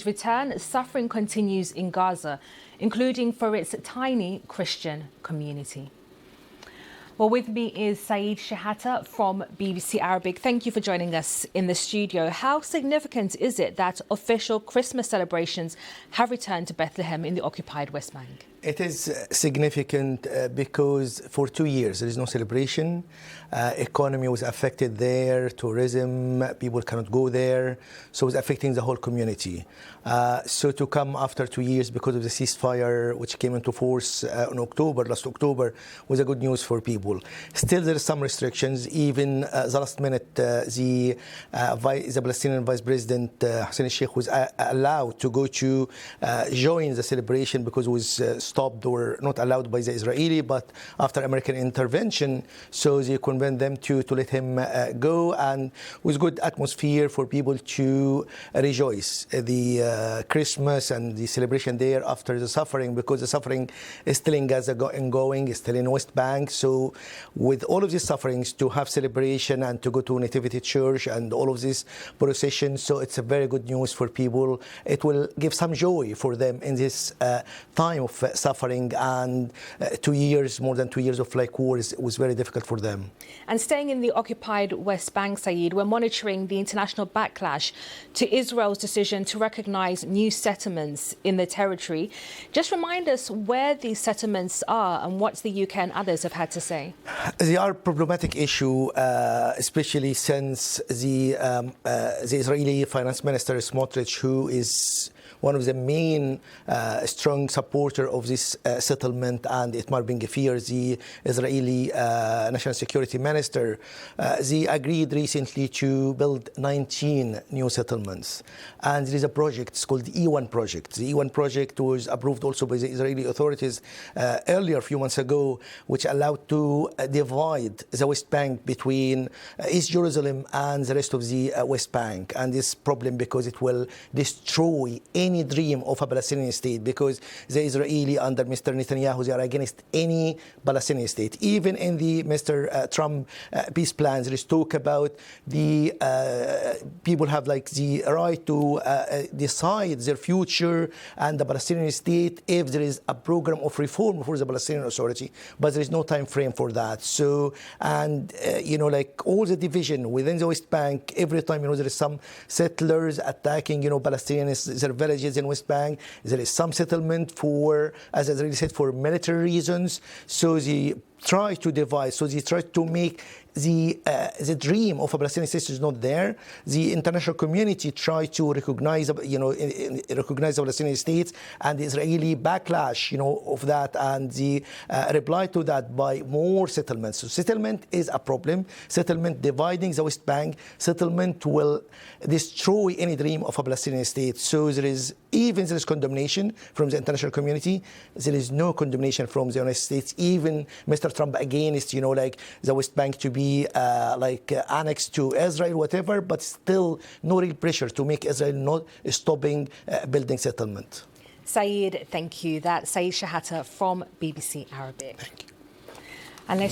Return, suffering continues in Gaza, including for its tiny Christian community. Well, with me is Shehata from BBC Arabic. Thank you for joining us in the studio. How significant is it that official Christmas celebrations have returned to Bethlehem in the occupied West Bank? It is significant because for 2 years there is no celebration. Economy was affected there, tourism, people cannot go there, so it's affecting the whole community. So to come after 2 years because of the ceasefire which came into force in last October, was a good news for people. Still there are some restrictions, even the last minute the Palestinian Vice President Hussein Sheikh was allowed to go to join the celebration because it was stopped or not allowed by the Israeli, but after American intervention, so they convinced them to let him go, and with good atmosphere for people to rejoice the Christmas and the celebration there after the suffering, because the suffering is still in Gaza ongoing, is still in West Bank. So with all of these sufferings, to have celebration and to go to Nativity Church and all of these processions, so it's a very good news for people. It will give some joy for them in this time of suffering, and 2 years, more than 2 years of war was very difficult for them. And staying in the occupied West Bank, Saeed, we're monitoring the international backlash to Israel's decision to recognise new settlements in the territory. Just remind us where these settlements are and what the UK and others have had to say. They are a problematic issue, especially since the Israeli Finance Minister Smotrich, who is one of the main strong supporter of this settlement, and Itmar Ben-Gvir, the Israeli National Security Minister, they agreed recently to build 19 new settlements. And there is a project, it's called the E1 project. The E1 project was approved also by the Israeli authorities earlier, a few months ago, which allowed to divide the West Bank between East Jerusalem and the rest of the West Bank. And this problem because it will destroy any dream of a Palestinian state, because the Israeli under Mr Netanyahu, they are against any Palestinian state. Even in the Mr Trump peace plans, there is talk about the people have like the right to decide their future and the Palestinian state if there is a program of reform for the Palestinian Authority, but there is no time frame for that. So, and like all the division within the West Bank, every time there is some settlers attacking Palestinians, their villages in West Bank, there is some settlement for, as Israeli said, for military reasons. So they try to divide, so they try to make the dream of a Palestinian state is not there. The international community try to recognize, recognize the Palestinian states, and the Israeli backlash, of that, and the reply to that by more settlements. So settlement is a problem. Settlement dividing the West Bank. Settlement will destroy any dream of a Palestinian state. So there is condemnation from the international community. There is no condemnation from the United States. Even Mr. Trump against, like the West Bank to be annexed to Israel, whatever, but still no real pressure to make Israel not stopping building settlement. Saeed, thank you. That's Saeed Shehata from BBC Arabic. Thank you.